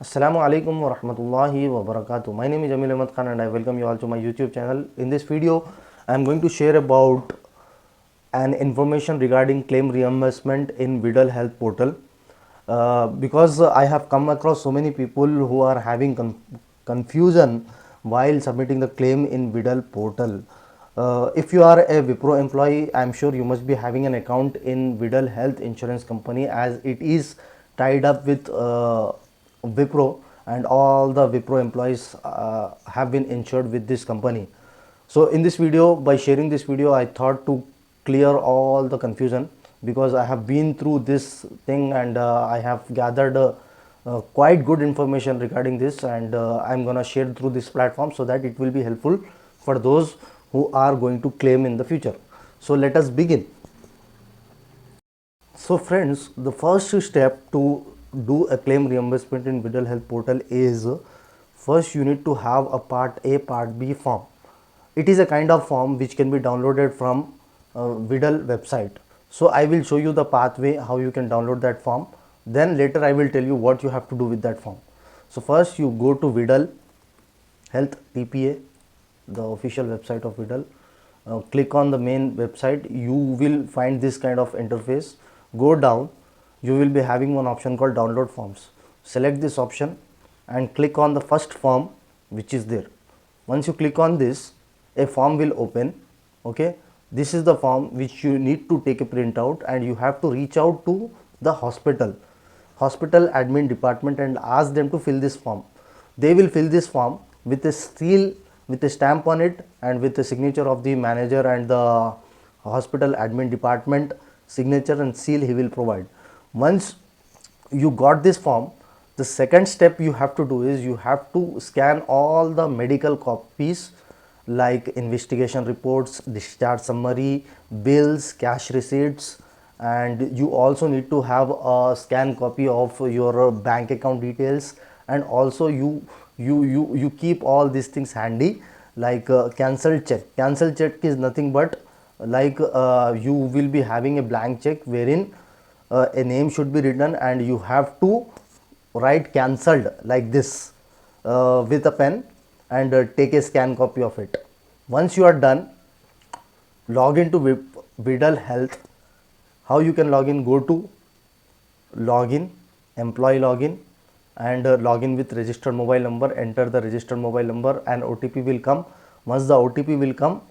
Assalamu alaikum wa rahmatullahi wa barakatuh. My name is Jamil Ahmad Khan and I welcome you all to my YouTube channel. In this video, I am going to share about an information regarding claim reimbursement in VIDAL Health Portal. Because I have come across so many people who are having confusion while submitting the claim in VIDAL Portal. If you are a Wipro employee, I am sure you must be having an account in VIDAL Health Insurance Company, as it is tied up with Wipro, and all the Wipro employees have been insured with this company. So in this video, by sharing this video, I thought to clear all the confusion, because I have been through this thing and I have gathered quite good information regarding this, and I'm gonna share through this platform so that it will be helpful for those who are going to claim in the future. So let us begin. So friends, the first step to do a claim reimbursement in VIDAL Health Portal is, first you need to have a Part A, Part B form. It is a kind of form which can be downloaded from VIDAL website. So I will show you the pathway how you can download that form. Then later I will tell you what you have to do with that form. So first you go to VIDAL Health TPA, the official website of VIDAL. Click on the main website. You will find this kind of interface. Go down, you will be having one option called download forms. Select this option and click on the first form which is there. Once you click on this, a form will open. Okay, this is the form which you need to take a printout, and you have to reach out to the hospital admin department and ask them to fill this form. They will fill this form with a seal, with a stamp on it, and with the signature of the manager and the hospital admin department signature and seal he will provide. Once you got this form, the second step you have to do is you have to scan all the medical copies like investigation reports, discharge summary, bills, cash receipts, and you also need to have a scan copy of your bank account details, and also you keep all these things handy, like cancelled check. Cancelled check is nothing but like you will be having a blank check wherein a name should be written, and you have to write cancelled like this with a pen, and take a scan copy of it. Once you are done, log into VIDAL Health. How you can log in? Go to login, employee login, and login with registered mobile number. Enter the registered mobile number and OTP will come. Once the OTP will come,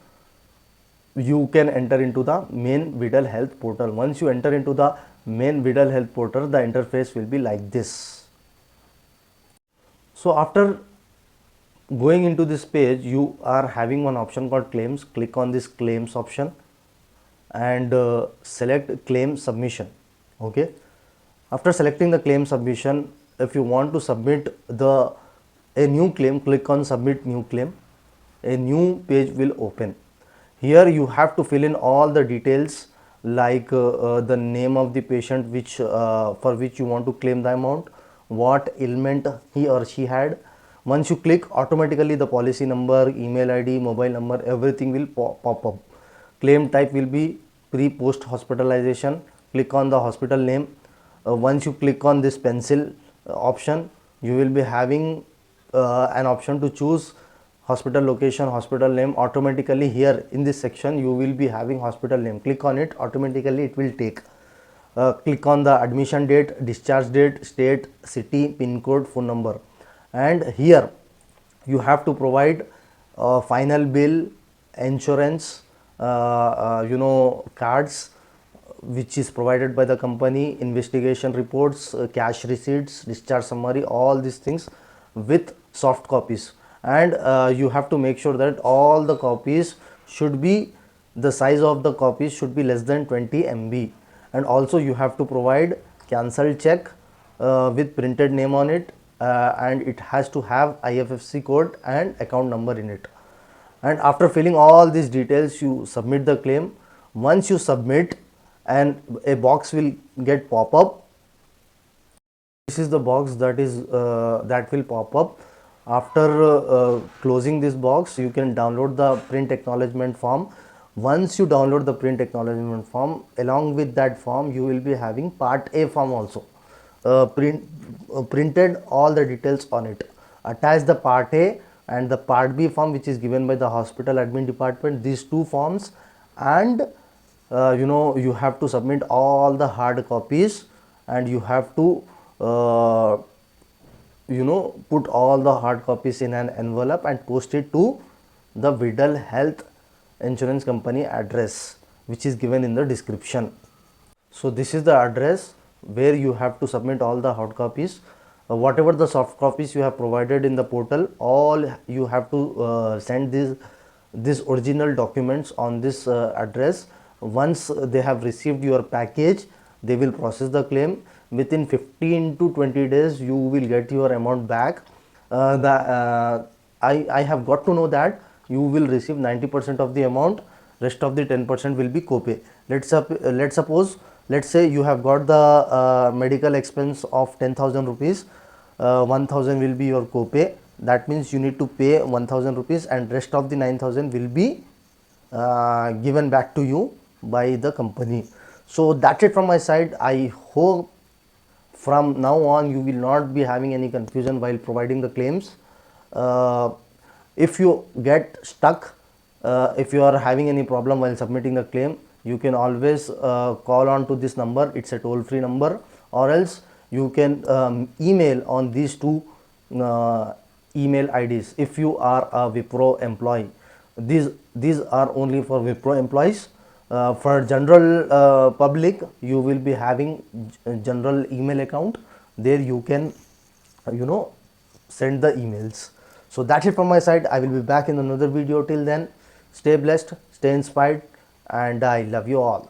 you can enter into the main VIDAL Health Portal. Once you enter into the main VIDAL Health Portal, the interface will be like this. So after going into this page, you are having one option called claims. Click on this claims option and select claim submission. Okay, after selecting the claim submission, if you want to submit a new claim, click on submit new claim. A new page will open. Here you have to fill in all the details, like the name of the patient which for which you want to claim the amount, what ailment he or she had. Once you click, automatically the policy number, email ID, mobile number, everything will pop up. Claim type will be pre-post hospitalization. Click on the hospital name. Once you click on this pencil option, you will be having an option to choose hospital location, hospital name. Automatically here in this section you will be having hospital name. Click on it, automatically it will take. Click on the admission date, discharge date, state, city, pin code, phone number, and here you have to provide final bill, insurance, cards which is provided by the company, investigation reports, cash receipts, discharge summary, all these things with soft copies. And you have to make sure that all the copies should be, the size of the copies should be less than 20 MB, and also you have to provide cancelled check with printed name on it, and it has to have IFSC code and account number in it. And after filling all these details, you submit the claim. Once you submit, and a box will get pop up. This is the box that will pop up. After closing this box, you can download the print acknowledgement form. Once you download the print acknowledgement form, along with that form you will be having Part A form also. printed all the details on it. Attach the part A and the part B form which is given by the hospital admin department, these two forms, and you have to submit all the hard copies, and you have to put all the hard copies in an envelope and post it to the Vidal Health Insurance Company address which is given in the description. So this is the address where you have to submit all the hard copies. Whatever the soft copies you have provided in the portal, all you have to send these original documents on this address. Once they have received your package, they will process the claim. Within 15 to 20 days you will get your amount back. I have got to know that you will receive 90% of the amount, rest of the 10% will be copay. Let's say you have got the medical expense of 10,000 rupees, 1,000 will be your copay. That means you need to pay 1,000 rupees and rest of the 9,000 will be given back to you by the company. So that's it from my side. I hope from now on you will not be having any confusion while providing the claims. If you get stuck, if you are having any problem while submitting the claim, you can always call on to this number. It's a toll free number, or else you can email on these two email IDs if you are a Wipro employee. These are only for Wipro employees. For general public, you will be having general email account. There you can send the emails. So that's it from my side. I will be back in another video. Till then, stay blessed, stay inspired, and I love you all.